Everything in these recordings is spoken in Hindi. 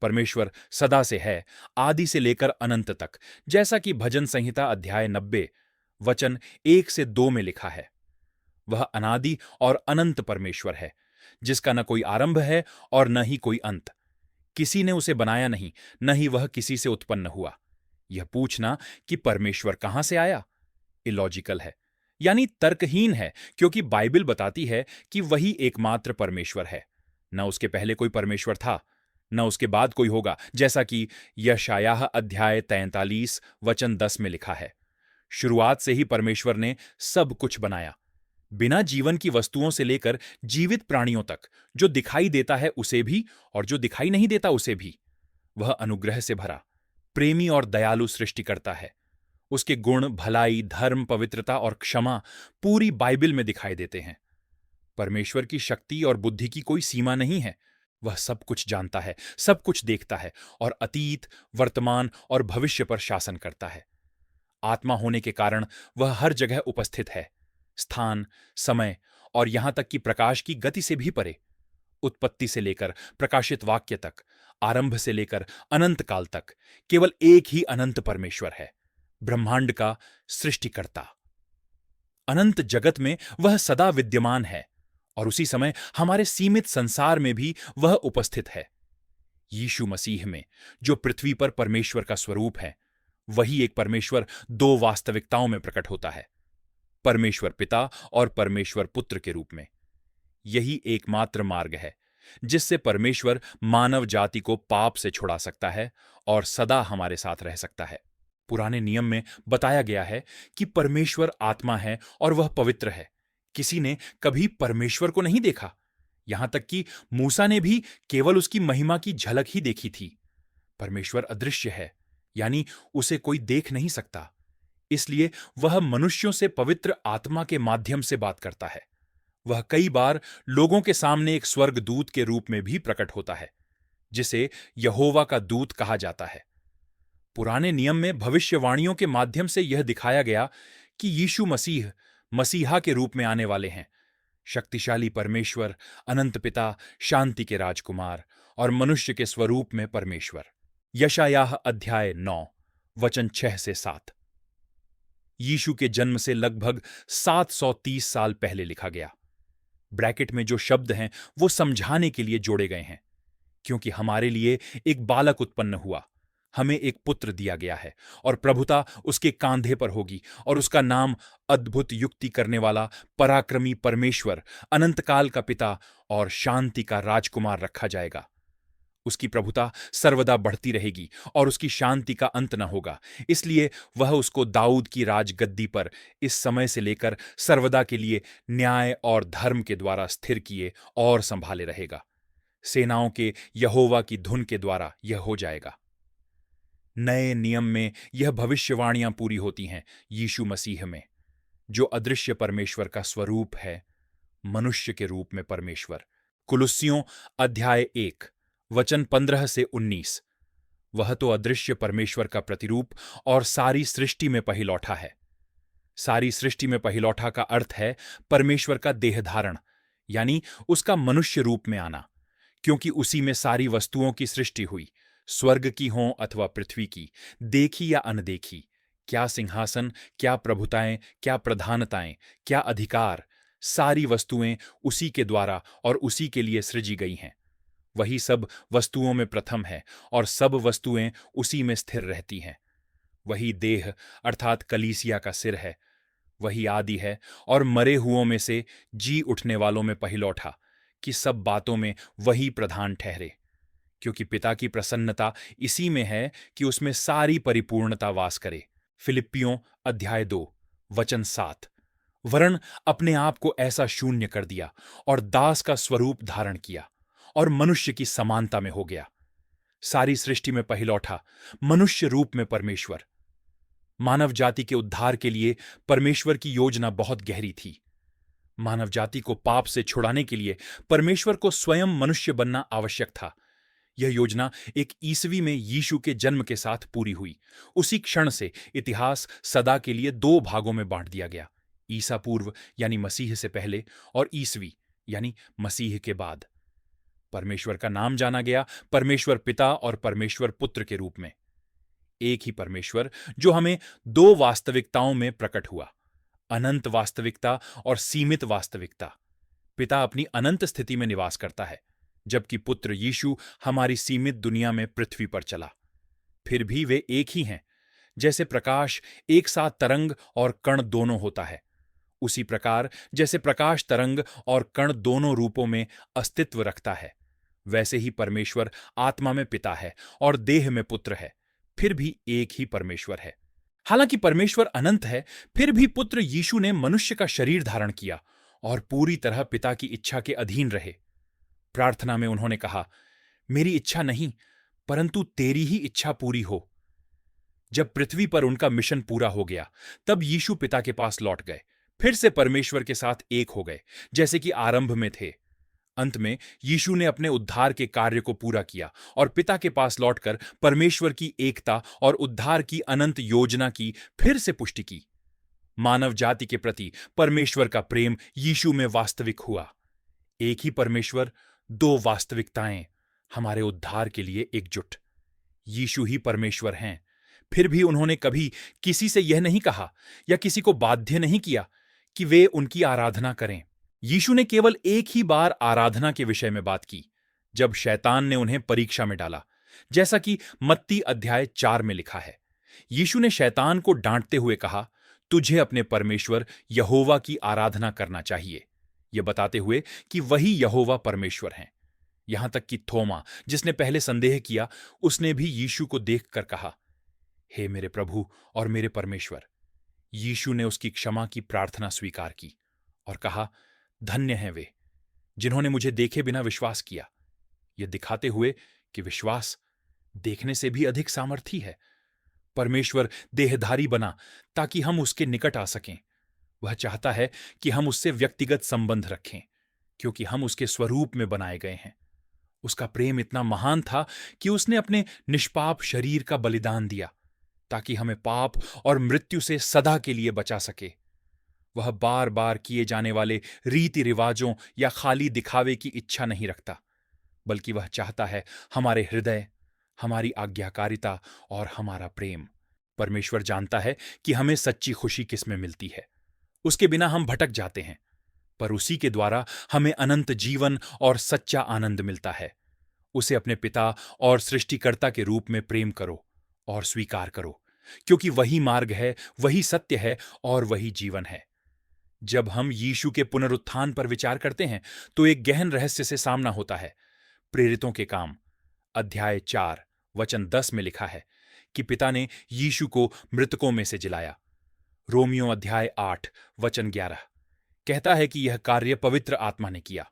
परमेश्वर सदा से है, आदि से लेकर अनंत तक, जैसा कि भजन संहिता अध्याय 90 वचन 1 से 2 में लिखा है। वह अनादि और अनंत परमेश्वर है, जिसका न कोई आरंभ है और न ही कोई अंत। किसी ने उसे बनाया नहीं, न ही वह किसी से उत्पन्न हुआ। यह पूछना कि परमेश्वर कहां से आया, इलॉजिकल है, यानी तर्कहीन है, क्योंकि बाइबल बताती है कि वही एकमात्र परमेश्वर है। न उसके पहले कोई परमेश्वर था, न उसके बाद कोई होगा, जैसा कि यशायाह अध्याय 43 वचन 10 में लिखा है। शुरुआत से ही परमेश्वर ने सब कुछ बनाया, बिना जीवन की वस्तुओं से लेकर जीवित प्राणियों तक, जो दिखाई देता है उसे भी और जो दिखाई नहीं देता उसे भी। वह अनुग्रह से भरा, प्रेमी और दयालु सृष्टिकर्ता है। उसके गुण, भलाई, धर्म, पवित्रता और क्षमा पूरी बाइबल में दिखाई देते हैं। परमेश्वर की शक्ति और बुद्धि की कोई सीमा नहीं है। वह सब कुछ जानता है, सब कुछ देखता है और अतीत, वर्तमान और भविष्य पर शासन करता है। आत्मा होने के कारण वह हर जगह उपस्थित है, स्थान, समय और यहां तक कि प्रकाश की गति से भी परे। उत्पत्ति से लेकर प्रकाशित वाक्य तक, आरंभ से लेकर अनंत काल तक, केवल एक ही अनंत परमेश्वर है, ब्रह्मांड का सृष्टिकर्ता। अनंत जगत में वह सदा विद्यमान है और उसी समय हमारे सीमित संसार में भी वह उपस्थित है। यीशु मसीह में, जो पृथ्वी पर परमेश्वर का स्वरूप है, वही एक परमेश्वर दो वास्तविकताओं में प्रकट होता है, परमेश्वर पिता और परमेश्वर पुत्र के रूप में। यही एकमात्र मार्ग है जिससे परमेश्वर मानव जाति को पाप से छुड़ा सकता है और सदा हमारे साथ रह सकता है। पुराने नियम में बताया गया है कि परमेश्वर आत्मा है और वह पवित्र है। किसी ने कभी परमेश्वर को नहीं देखा, यहां तक कि मूसा ने भी केवल उसकी महिमा की झलक ही देखी थी। परमेश्वर अदृश्य है, यानी उसे कोई देख नहीं सकता। इसलिए वह मनुष्यों से पवित्र आत्मा के माध्यम से बात करता है। वह कई बार लोगों के सामने एक स्वर्गदूत के रूप में भी प्रकट होता है, जिसे यहोवा का दूत कहा जाता है। पुराने नियम में भविष्यवाणियों के माध्यम से यह दिखाया गया कि यीशु मसीह मसीहा के रूप में आने वाले हैं, शक्तिशाली परमेश्वर, अनंत पिता, शांति के राजकुमार और मनुष्य के स्वरूप में परमेश्वर। यशायाह अध्याय 9 वचन 6 से 7। यीशु के जन्म से लगभग 730 साल पहले लिखा गया। ब्रैकेट में जो शब्द हैं वो समझाने के लिए जोड़े गए हैं, क्योंकि हमारे लिए एक बालक उत्पन्न हुआ, हमें एक पुत्र दिया गया है और प्रभुता उसके कांधे पर होगी और उसका नाम अद्भुत युक्ति करने वाला, पराक्रमी परमेश्वर, अनंतकाल का पिता और शांति का राजकुमार रखा जाएगा। उसकी प्रभुता सर्वदा बढ़ती रहेगी और उसकी शांति का अंत न होगा। इसलिए वह उसको दाऊद की राजगद्दी पर इस समय से लेकर सर्वदा के लिए न्याय और धर्म के द्वारा स्थिर किए और संभाले रहेगा। सेनाओं के यहोवा की धुन के द्वारा यह हो जाएगा। नए नियम में यह भविष्यवाणियां पूरी होती हैं यीशु मसीह में, जो अदृश्य परमेश्वर का स्वरूप है, मनुष्य के रूप में परमेश्वर। कुलुस्सियों अध्याय 1 वचन 15 से 19। वह तो अदृश्य परमेश्वर का प्रतिरूप और सारी सृष्टि में पहिलौठा है। सारी सृष्टि में पहिलौठा का अर्थ है परमेश्वर का देह धारण, यानी उसका मनुष्य रूप में आना, क्योंकि उसी में सारी वस्तुओं की सृष्टि हुई, स्वर्ग की हों अथवा पृथ्वी की, देखी या अनदेखी। क्या सिंहासन, क्या प्रभुताएं, क्या प्रधानताएं, क्या अधिकार, सारी वस्तुएं उसी के द्वारा और उसी के लिए सृजी गई हैं। वही सब वस्तुओं में प्रथम है और सब वस्तुएं उसी में स्थिर रहती हैं। वही देह अर्थात कलीसिया का सिर है। वही आदि है और मरे हुओं में से जी उठने वालों में पहिलौठा, कि सब बातों में वही प्रधान ठहरे। क्योंकि पिता की प्रसन्नता इसी में है कि उसमें सारी परिपूर्णता वास करे। फिलिप्पियों अध्याय 2 वचन 7। वरन अपने आप को ऐसा शून्य कर दिया और दास का स्वरूप धारण किया और मनुष्य की समानता में हो गया। सारी सृष्टि में पहिलौठा, मनुष्य रूप में परमेश्वर। मानव जाति के उद्धार के लिए परमेश्वर की योजना बहुत गहरी थी। मानव जाति को पाप से छुड़ाने के लिए परमेश्वर को स्वयं मनुष्य बनना आवश्यक था। यह योजना एक ईसवी में यीशु के जन्म के साथ पूरी हुई। उसी क्षण से इतिहास सदा के लिए दो भागों में बांट दिया गया, ईसा पूर्व यानी मसीह से पहले और ईसवी यानी मसीह के बाद। परमेश्वर का नाम जाना गया परमेश्वर पिता और परमेश्वर पुत्र के रूप में। एक ही परमेश्वर जो हमें दो वास्तविकताओं में प्रकट हुआ, अनंत वास्तविकता और सीमित वास्तविकता। पिता अपनी अनंत स्थिति में निवास करता है, जबकि पुत्र यीशु हमारी सीमित दुनिया में पृथ्वी पर चला। फिर भी वे एक ही हैं। जैसे प्रकाश एक साथ तरंग और कण दोनों होता है, उसी प्रकार जैसे प्रकाश तरंग और कण दोनों रूपों में अस्तित्व रखता है, वैसे ही परमेश्वर आत्मा में पिता है और देह में पुत्र है, फिर भी एक ही परमेश्वर है। हालांकि परमेश्वर अनंत है, फिर भी पुत्र यीशु ने मनुष्य का शरीर धारण किया और पूरी तरह पिता की इच्छा के अधीन रहे। प्रार्थना में उन्होंने कहा, मेरी इच्छा नहीं परंतु तेरी ही इच्छा पूरी हो। जब पृथ्वी पर उनका मिशन पूरा हो गया, तब यीशु पिता के पास लौट गए, फिर से परमेश्वर के साथ एक हो गए, जैसे कि आरंभ में थे। अंत में यीशु ने अपने उद्धार के कार्य को पूरा किया और पिता के पास लौटकर परमेश्वर की एकता और उद्धार की अनंत योजना की फिर से पुष्टि की। मानव जाति के प्रति परमेश्वर का प्रेम यीशु में वास्तविक हुआ। एक ही परमेश्वर, दो वास्तविकताएं, हमारे उद्धार के लिए एकजुट। यीशु ही परमेश्वर हैं, फिर भी उन्होंने कभी किसी से यह नहीं कहा या किसी को बाध्य नहीं किया कि वे उनकी आराधना करें। यीशु ने केवल एक ही बार आराधना के विषय में बात की, जब शैतान ने उन्हें परीक्षा में डाला, जैसा कि मत्ती अध्याय 4 में लिखा है। यीशु ने शैतान को डांटते हुए कहा, तुझे अपने परमेश्वर यहोवा की आराधना करना चाहिए, यह बताते हुए कि वही यहोवा परमेश्वर हैं। यहां तक कि थोमा, जिसने पहले संदेह किया, उसने भी यीशु को देखकर कहा, हे मेरे प्रभु और मेरे परमेश्वर। यीशु ने उसकी क्षमा की प्रार्थना स्वीकार की और कहा, धन्य हैं वे जिन्होंने मुझे देखे बिना विश्वास किया, यह दिखाते हुए कि विश्वास देखने से भी अधिक सामर्थी है। परमेश्वर देहधारी बना ताकि हम उसके निकट आ सकें। वह चाहता है कि हम उससे व्यक्तिगत संबंध रखें, क्योंकि हम उसके स्वरूप में बनाए गए हैं। उसका प्रेम इतना महान था कि उसने अपने निष्पाप शरीर का बलिदान दिया ताकि हमें पाप और मृत्यु से सदा के लिए बचा सके। वह बार बार किए जाने वाले रीति रिवाजों या खाली दिखावे की इच्छा नहीं रखता, बल्कि वह चाहता है हमारे हृदय, हमारी आज्ञाकारिता और हमारा प्रेम। परमेश्वर जानता है कि हमें सच्ची खुशी किसमें मिलती है। उसके बिना हम भटक जाते हैं, पर उसी के द्वारा हमें अनंत जीवन और सच्चा आनंद मिलता है। उसे अपने पिता और सृष्टिकर्ता के रूप में प्रेम करो और स्वीकार करो, क्योंकि वही मार्ग है, वही सत्य है और वही जीवन है। जब हम यीशु के पुनरुत्थान पर विचार करते हैं, तो एक गहन रहस्य से सामना होता है। प्रेरितों के काम अध्याय 4 वचन 10 में लिखा है कि पिता ने यीशु को मृतकों में से जिलाया। रोमियो अध्याय 8 वचन 11 कहता है कि यह कार्य पवित्र आत्मा ने किया।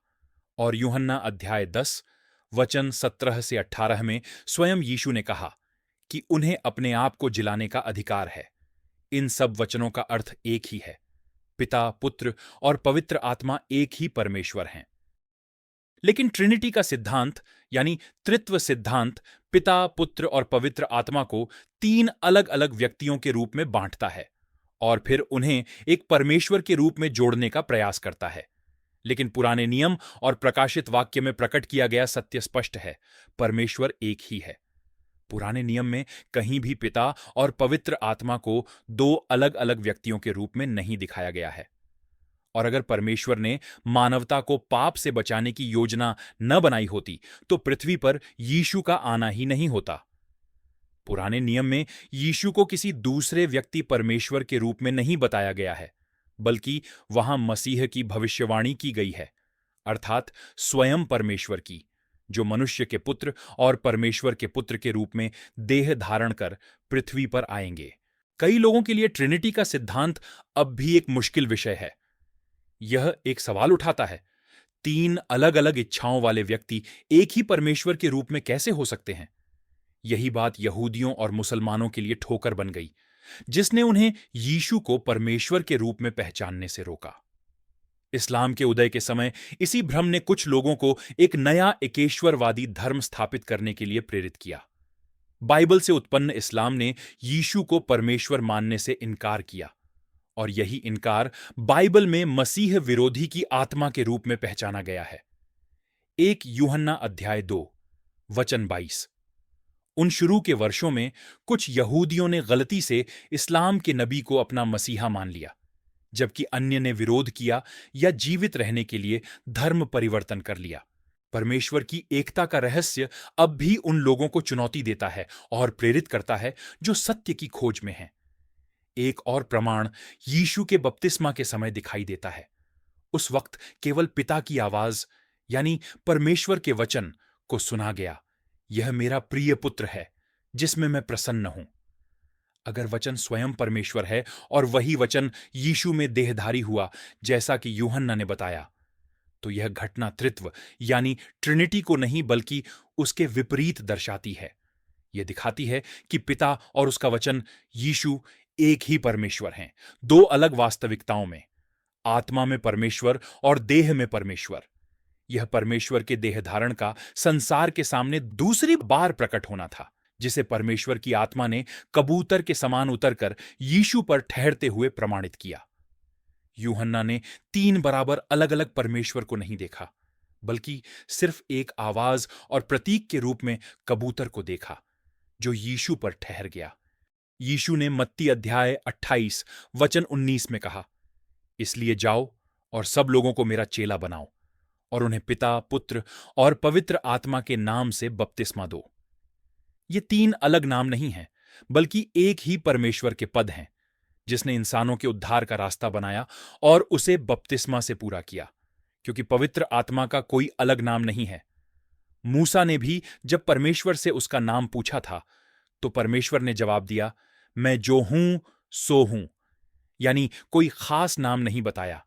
और यूहन्ना अध्याय 10 वचन 17 से 18 में स्वयं यीशु ने कहा कि उन्हें अपने आप को जिलाने का अधिकार है। इन सब वचनों का अर्थ एक ही है। पिता, पुत्र और पवित्र आत्मा एक ही परमेश्वर हैं। लेकिन ट्रिनिटी का सिद्धांत यानी त्रित्व सिद्धांत पिता, पुत्र और पवित्र आत्मा को 3 अलग अलग व्यक्तियों के रूप में बांटता है और फिर उन्हें एक परमेश्वर के रूप में जोड़ने का प्रयास करता है। लेकिन पुराने नियम और प्रकाशित वाक्य में प्रकट किया गया सत्य स्पष्ट है, परमेश्वर एक ही है। पुराने नियम में कहीं भी पिता और पवित्र आत्मा को 2 अलग अलग व्यक्तियों के रूप में नहीं दिखाया गया है। और अगर परमेश्वर ने मानवता को पाप से बचाने की योजना न बनाई होती, तो पृथ्वी पर यीशु का आना ही नहीं होता। पुराने नियम में यीशु को किसी दूसरे व्यक्ति परमेश्वर के रूप में नहीं बताया गया है, बल्कि वहां मसीह की भविष्यवाणी की गई है, अर्थात स्वयं परमेश्वर की, जो मनुष्य के पुत्र और परमेश्वर के पुत्र के रूप में देह धारण कर पृथ्वी पर आएंगे। कई लोगों के लिए ट्रिनिटी का सिद्धांत अब भी एक मुश्किल विषय है। यह एक सवाल उठाता है, 3 अलग अलग इच्छाओं वाले व्यक्ति एक ही परमेश्वर के रूप में कैसे हो सकते हैं? यही बात यहूदियों और मुसलमानों के लिए ठोकर बन गई, जिसने उन्हें यीशु को परमेश्वर के रूप में पहचानने से रोका। इस्लाम के उदय के समय इसी भ्रम ने कुछ लोगों को एक नया एकेश्वरवादी धर्म स्थापित करने के लिए प्रेरित किया। बाइबल से उत्पन्न इस्लाम ने यीशु को परमेश्वर मानने से इनकार किया, और यही इनकार बाइबल में मसीह विरोधी की आत्मा के रूप में पहचाना गया है। एक यूहन्ना अध्याय 2 वचन 22। उन शुरू के वर्षों में कुछ यहूदियों ने गलती से इस्लाम के नबी को अपना मसीहा मान लिया, जबकि अन्य ने विरोध किया या जीवित रहने के लिए धर्म परिवर्तन कर लिया। परमेश्वर की एकता का रहस्य अब भी उन लोगों को चुनौती देता है और प्रेरित करता है जो सत्य की खोज में हैं। एक और प्रमाण यीशु के बपतिस्मा के समय दिखाई देता है। उस वक्त केवल पिता की आवाज यानी परमेश्वर के वचन को सुना गया, यह मेरा प्रिय पुत्र है जिसमें मैं प्रसन्न हूं। अगर वचन स्वयं परमेश्वर है और वही वचन यीशु में देहधारी हुआ जैसा कि यूहन्ना ने बताया, तो यह घटना त्रित्व यानी ट्रिनिटी को नहीं बल्कि उसके विपरीत दर्शाती है। यह दिखाती है कि पिता और उसका वचन यीशु एक ही परमेश्वर हैं, दो अलग वास्तविकताओं में, आत्मा में परमेश्वर और देह में परमेश्वर। यह परमेश्वर के देह धारण का संसार के सामने दूसरी बार प्रकट होना था, जिसे परमेश्वर की आत्मा ने कबूतर के समान उतरकर यीशु पर ठहरते हुए प्रमाणित किया। यूहन्ना ने तीन बराबर अलग अलग परमेश्वर को नहीं देखा, बल्कि सिर्फ एक आवाज और प्रतीक के रूप में कबूतर को देखा जो यीशु पर ठहर गया। यीशु ने मत्ती अध्याय 28 वचन 19 में कहा, इसलिए जाओ और सब लोगों को मेरा चेला बनाओ और उन्हें पिता, पुत्र और पवित्र आत्मा के नाम से बपतिस्मा दो। ये तीन अलग नाम नहीं हैं, बल्कि एक ही परमेश्वर के पद हैं, जिसने इंसानों के उद्धार का रास्ता बनाया और उसे बपतिस्मा से पूरा किया, क्योंकि पवित्र आत्मा का कोई अलग नाम नहीं है। मूसा ने भी जब परमेश्वर से उसका नाम पूछा था, तो परमेश्वर ने जवाब दिया, मैं जो हूं सो हूं, यानी कोई खास नाम नहीं बताया।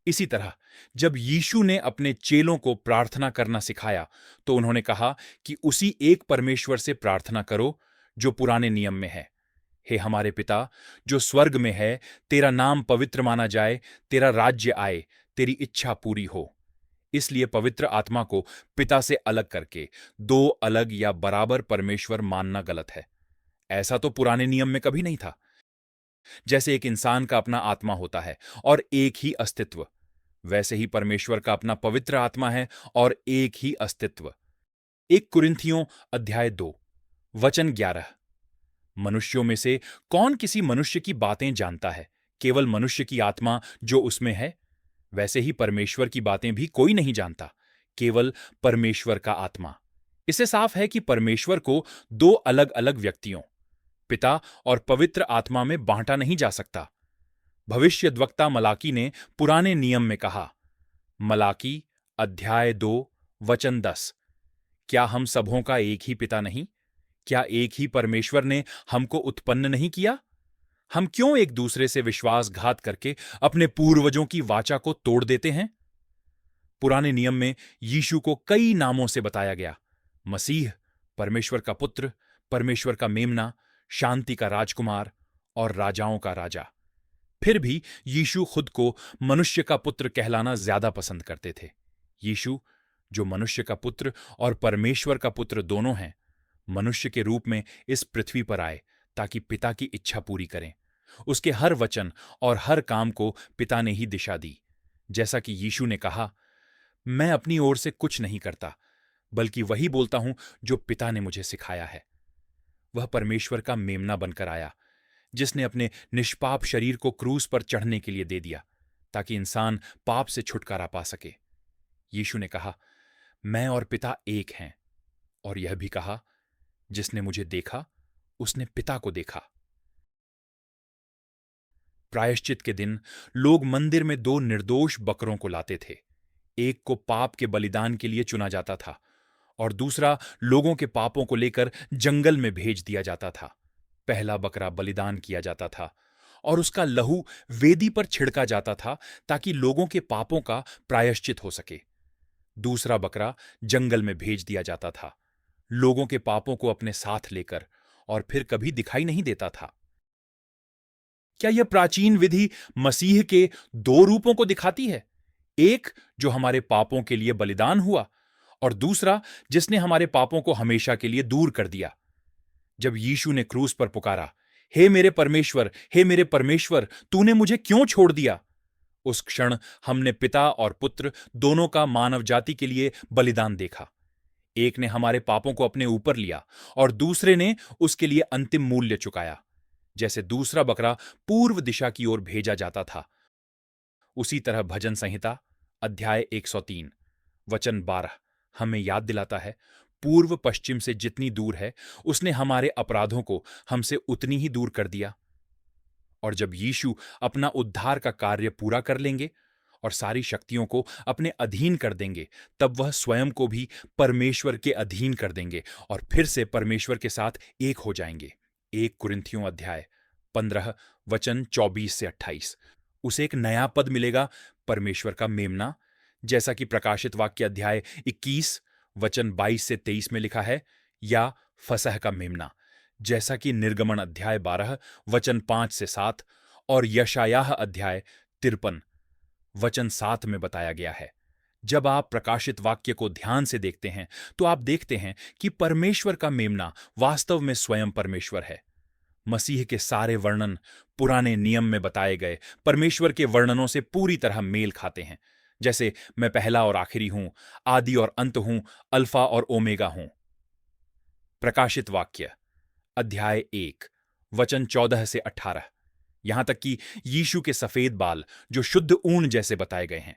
इसी तरह जब यीशु ने अपने चेलों को प्रार्थना करना सिखाया, तो उन्होंने कहा कि उसी एक परमेश्वर से प्रार्थना करो जो पुराने नियम में है। हे हमारे पिता जो स्वर्ग में है, तेरा नाम पवित्र माना जाए, तेरा राज्य आए, तेरी इच्छा पूरी हो। इसलिए पवित्र आत्मा को पिता से अलग करके दो अलग या बराबर परमेश्वर मानना गलत है। ऐसा तो पुराने नियम में कभी नहीं था। जैसे एक इंसान का अपना आत्मा होता है और एक ही अस्तित्व, वैसे ही परमेश्वर का अपना पवित्र आत्मा है और एक ही अस्तित्व। 1 कुरिन्थियों अध्याय 2 वचन 11। मनुष्यों में से कौन किसी मनुष्य की बातें जानता है? केवल मनुष्य की आत्मा जो उसमें है। वैसे ही परमेश्वर की बातें भी कोई नहीं जानता, केवल परमेश्वर का आत्मा। इससे साफ है कि परमेश्वर को दो अलग अलग व्यक्तियों, पिता और पवित्र आत्मा में बांटा नहीं जा सकता। भविष्यद्वक्ता मलाकी ने पुराने नियम में कहा, मलाकी अध्याय 2 वचन 10, क्या हम सबों का एक ही पिता नहीं? क्या एक ही परमेश्वर ने हमको उत्पन्न नहीं किया? हम क्यों एक दूसरे से विश्वासघात करके अपने पूर्वजों की वाचा को तोड़ देते हैं? पुराने नियम में यीशु को कई नामों से बताया गया, मसीह, परमेश्वर का पुत्र, परमेश्वर का मेमना, शांति का राजकुमार और राजाओं का राजा। फिर भी यीशु खुद को मनुष्य का पुत्र कहलाना ज्यादा पसंद करते थे। यीशु जो मनुष्य का पुत्र और परमेश्वर का पुत्र दोनों हैं, मनुष्य के रूप में इस पृथ्वी पर आए ताकि पिता की इच्छा पूरी करें। उसके हर वचन और हर काम को पिता ने ही दिशा दी। जैसा कि यीशु ने कहा, मैं अपनी ओर से कुछ नहीं करता, बल्कि वही बोलता हूं जो पिता ने मुझे सिखाया है। वह परमेश्वर का मेमना बनकर आया, जिसने अपने निष्पाप शरीर को क्रूस पर चढ़ने के लिए दे दिया, ताकि इंसान पाप से छुटकारा पा सके। यीशु ने कहा, मैं और पिता एक हैं, और यह भी कहा, जिसने मुझे देखा उसने पिता को देखा। प्रायश्चित के दिन लोग मंदिर में दो निर्दोष बकरों को लाते थे। एक को पाप के बलिदान के लिए चुना जाता था और दूसरा लोगों के पापों को लेकर जंगल में भेज दिया जाता था। पहला बकरा बलिदान किया जाता था और उसका लहू वेदी पर छिड़का जाता था ताकि लोगों के पापों का प्रायश्चित हो सके। दूसरा बकरा जंगल में भेज दिया जाता था, लोगों के पापों को अपने साथ लेकर, और फिर कभी दिखाई नहीं देता था। क्या यह प्राचीन विधि मसीह के दो रूपों को दिखाती है? एक जो हमारे पापों के लिए बलिदान हुआ और दूसरा जिसने हमारे पापों को हमेशा के लिए दूर कर दिया। जब यीशु ने क्रूस पर पुकारा, हे मेरे परमेश्वर, तूने मुझे क्यों छोड़ दिया, उस क्षण हमने पिता और पुत्र दोनों का मानव जाति के लिए बलिदान देखा। एक ने हमारे पापों को अपने ऊपर लिया और दूसरे ने उसके लिए अंतिम मूल्य चुकाया। जैसे दूसरा बकरा पूर्व दिशा की ओर भेजा जाता था, उसी तरह भजन संहिता अध्याय 103 वचन 12 हमें याद दिलाता है, पूर्व पश्चिम से जितनी दूर है उसने हमारे अपराधों को हमसे उतनी ही दूर कर दिया। और जब यीशु अपना उद्धार का कार्य पूरा कर लेंगे और सारी शक्तियों को अपने अधीन कर देंगे, तब वह स्वयं को भी परमेश्वर के अधीन कर देंगे और फिर से परमेश्वर के साथ एक हो जाएंगे। 1 कुरिन्थियों अध्याय 15 वचन 24 से 28। उसे एक नया पद मिलेगा, परमेश्वर का मेमना, जैसा कि प्रकाशित वाक्य अध्याय 21 वचन 22 से 23 में लिखा है, या फसह का मेमना, जैसा कि निर्गमन अध्याय 12 वचन 5 से 7 और यशायाह अध्याय 53 वचन 7 में बताया गया है। जब आप प्रकाशित वाक्य को ध्यान से देखते हैं तो आप देखते हैं कि परमेश्वर का मेमना वास्तव में स्वयं परमेश्वर है। मसीह के सारे वर्णन पुराने नियम में बताए गए परमेश्वर के वर्णनों से पूरी तरह मेल खाते हैं, जैसे मैं पहला और आखिरी हूं, आदि और अंत हूं, अल्फा और ओमेगा हूं। प्रकाशित वाक्य अध्याय 1 वचन 14 से 18, यहां तक कि यीशु के सफेद बाल जो शुद्ध ऊन जैसे बताए गए हैं,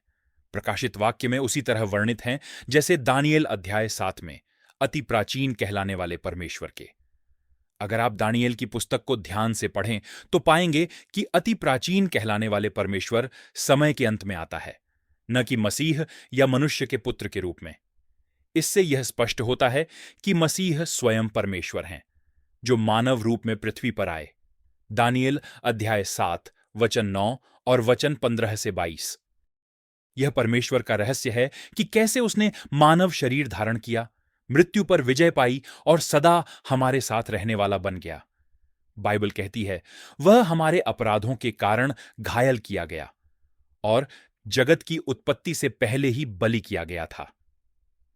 प्रकाशित वाक्य में उसी तरह वर्णित हैं जैसे दानियेल अध्याय 7 में अति प्राचीन कहलाने वाले परमेश्वर के। अगर आप दानियेल की पुस्तक को ध्यान से पढ़ें तो पाएंगे कि अति प्राचीन कहलाने वाले परमेश्वर समय के अंत में आता है, न कि मसीह या मनुष्य के पुत्र के रूप में। इससे यह स्पष्ट होता है कि मसीह स्वयं परमेश्वर हैं, जो मानव रूप में पृथ्वी पर आए। दानियेल अध्याय 7 वचन 9 और वचन 15 से 22। यह परमेश्वर का रहस्य है कि कैसे उसने मानव शरीर धारण किया, मृत्यु पर विजय पाई और सदा हमारे साथ रहने वाला बन गया। बाइबल कहती है वह हमारे अपराधों के कारण घायल किया गया और जगत की उत्पत्ति से पहले ही बलि किया गया था।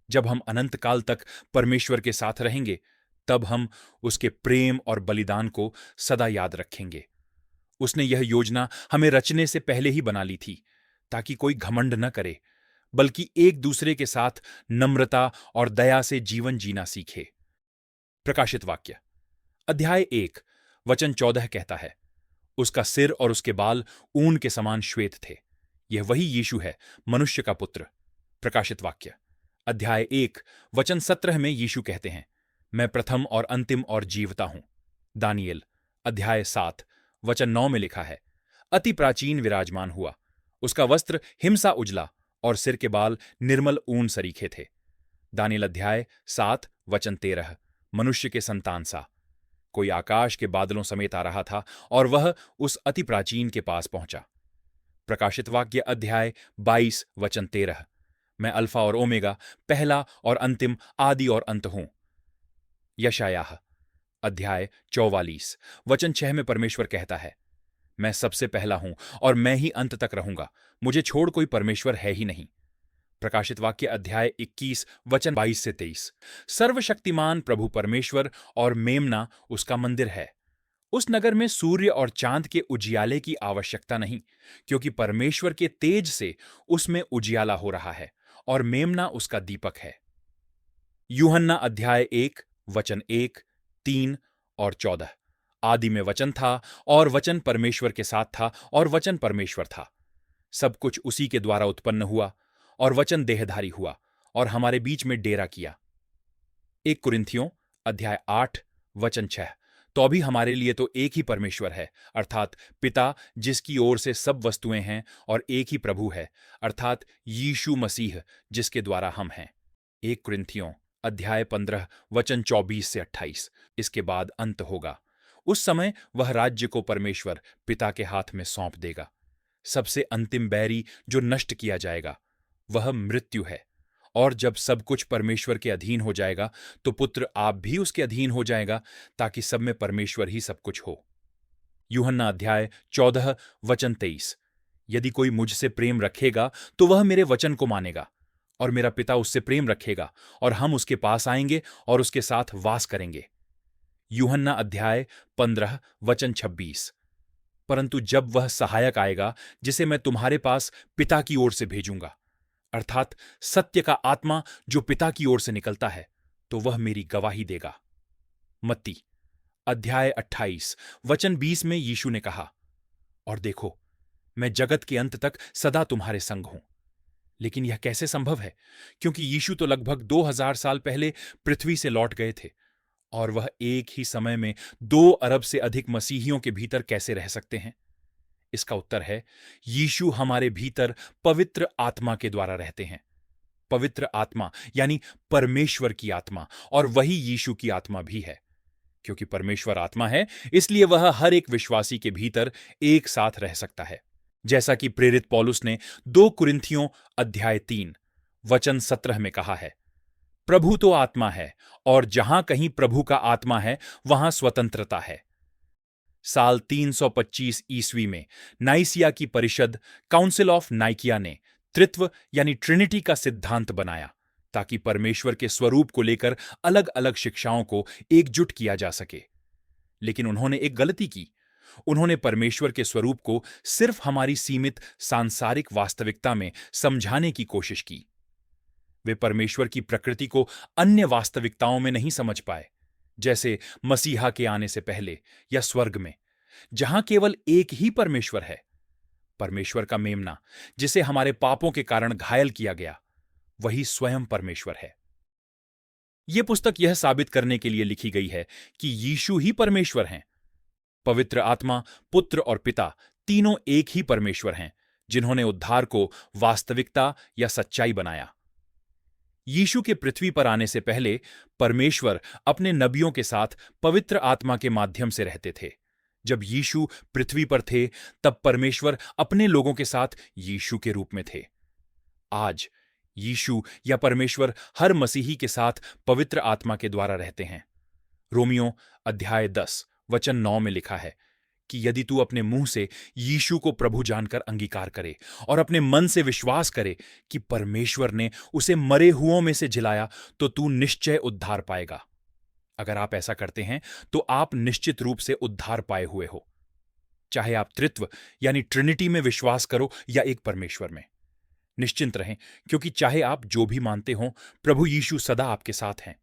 जब हम अनंत काल तक परमेश्वर के साथ रहेंगे, तब हम उसके प्रेम और बलिदान को सदा याद रखेंगे। उसने यह योजना हमें रचने से पहले ही बना ली थी, ताकि कोई घमंड न करे, बल्कि एक दूसरे के साथ नम्रता और दया से जीवन जीना सीखे। प्रकाशित वाक्य अध्याय 1 वचन 14 कहता है, उसका सिर और उसके बाल ऊन के समान श्वेत थे। यह वही यीशु है, मनुष्य का पुत्र। प्रकाशित वाक्य अध्याय 1 वचन 17 में यीशु कहते हैं, मैं प्रथम और अंतिम और जीवता हूं। दानियेल अध्याय 7 वचन 9 में लिखा है, अति प्राचीन विराजमान हुआ, उसका वस्त्र हिमसा उजला और सिर के बाल निर्मल ऊन सरीखे थे। दानियेल अध्याय 7 वचन 13, मनुष्य के संतान सा। कोई आकाश के बादलों समेत आ रहा था और वह उस अति प्राचीन के पास पहुंचा। प्रकाशित वाक्य अध्याय 22 वचन 13, मैं अल्फा और ओमेगा, पहला और अंतिम, आदि और अंत हूं। यशायाह अध्याय 44 वचन 6 में परमेश्वर कहता है, मैं सबसे पहला हूं और मैं ही अंत तक रहूंगा, मुझे छोड़ कोई परमेश्वर है ही नहीं। प्रकाशित वाक्य अध्याय 21 वचन 22 से 23, सर्वशक्तिमान प्रभु परमेश्वर और मेमना उसका मंदिर है। उस नगर में सूर्य और चांद के उजियाले की आवश्यकता नहीं, क्योंकि परमेश्वर के तेज से उसमें उजियाला हो रहा है और मेमना उसका दीपक है। यूहन्ना अध्याय 1 वचन 1, 3 और 14, आदि में वचन था और वचन परमेश्वर के साथ था और वचन परमेश्वर था। सब कुछ उसी के द्वारा उत्पन्न हुआ और वचन देहधारी हुआ और हमारे बीच में डेरा किया। 1 कुरिन्थियों अध्याय 8 वचन 6, तो अभी हमारे लिए तो एक ही परमेश्वर है, अर्थात पिता, जिसकी ओर से सब वस्तुएं हैं, और एक ही प्रभु है, अर्थात यीशु मसीह, जिसके द्वारा हम हैं। 1 कुरिन्थियों अध्याय 15 वचन 24 से 28। इसके बाद अंत होगा। उस समय वह राज्य को परमेश्वर पिता के हाथ में सौंप देगा। सबसे अंतिम बैरी जो नष्ट किया जाएगा वह मृत्यु है, और जब सब कुछ परमेश्वर के अधीन हो जाएगा तो पुत्र आप भी उसके अधीन हो जाएगा, ताकि सब में परमेश्वर ही सब कुछ हो। यूहन्ना अध्याय 14 वचन 23, यदि कोई मुझसे प्रेम रखेगा तो वह मेरे वचन को मानेगा, और मेरा पिता उससे प्रेम रखेगा और हम उसके पास आएंगे और उसके साथ वास करेंगे। यूहन्ना अध्याय 15 वचन 26, परंतु जब वह सहायक आएगा जिसे मैं तुम्हारे पास पिता की ओर से भेजूंगा, अर्थात सत्य का आत्मा जो पिता की ओर से निकलता है, तो वह मेरी गवाही देगा। मत्ती अध्याय 28 वचन 20 में यीशु ने कहा, और देखो, मैं जगत के अंत तक सदा तुम्हारे संग हूं। लेकिन यह कैसे संभव है? क्योंकि यीशु तो लगभग 2000 साल पहले पृथ्वी से लौट गए थे, और वह एक ही समय में 2 अरब से अधिक मसीहियों के भीतर कैसे रह सकते हैं? इसका उत्तर है, यीशु हमारे भीतर पवित्र आत्मा के द्वारा रहते हैं। पवित्र आत्मा यानी परमेश्वर की आत्मा, और वही यीशु की आत्मा भी है। क्योंकि परमेश्वर आत्मा है, इसलिए वह हर एक विश्वासी के भीतर एक साथ रह सकता है। जैसा कि प्रेरित पौलुस ने 2 कुरिन्थियों अध्याय 3 वचन 17 में कहा है, प्रभु तो आत्मा है, और जहां कहीं प्रभु का आत्मा है वहां स्वतंत्रता है। साल 325 ईस्वी में नाइसिया की परिषद काउंसिल ऑफ नाइकिया ने त्रित्व यानी ट्रिनिटी का सिद्धांत बनाया, ताकि परमेश्वर के स्वरूप को लेकर अलग अलग शिक्षाओं को एकजुट किया जा सके। लेकिन उन्होंने एक गलती की। उन्होंने परमेश्वर के स्वरूप को सिर्फ हमारी सीमित सांसारिक वास्तविकता में समझाने की कोशिश की। वे परमेश्वर की प्रकृति को अन्य वास्तविकताओं में नहीं समझ पाए, जैसे मसीहा के आने से पहले या स्वर्ग में, जहां केवल एक ही परमेश्वर है। परमेश्वर का मेमना, जिसे हमारे पापों के कारण घायल किया गया, वही स्वयं परमेश्वर है। यह पुस्तक यह साबित करने के लिए लिखी गई है कि यीशु ही परमेश्वर हैं। पवित्र आत्मा, पुत्र और पिता तीनों एक ही परमेश्वर हैं, जिन्होंने उद्धार को वास्तविकता या सच्चाई बनाया। यीशु के पृथ्वी पर आने से पहले परमेश्वर अपने नबियों के साथ पवित्र आत्मा के माध्यम से रहते थे। जब यीशु पृथ्वी पर थे, तब परमेश्वर अपने लोगों के साथ यीशु के रूप में थे। आज यीशु या परमेश्वर हर मसीही के साथ पवित्र आत्मा के द्वारा रहते हैं। रोमियो अध्याय 10 वचन 9 में लिखा है कि यदि तू अपने मुंह से यीशु को प्रभु जानकर अंगीकार करे और अपने मन से विश्वास करे कि परमेश्वर ने उसे मरे हुओं में से जिलाया, तो तू निश्चय उद्धार पाएगा। अगर आप ऐसा करते हैं तो आप निश्चित रूप से उद्धार पाए हुए हो, चाहे आप त्रित्व यानी ट्रिनिटी में विश्वास करो या एक परमेश्वर में। निश्चिंत रहें, क्योंकि चाहे आप जो भी मानते हो, प्रभु यीशु सदा आपके साथ हैं।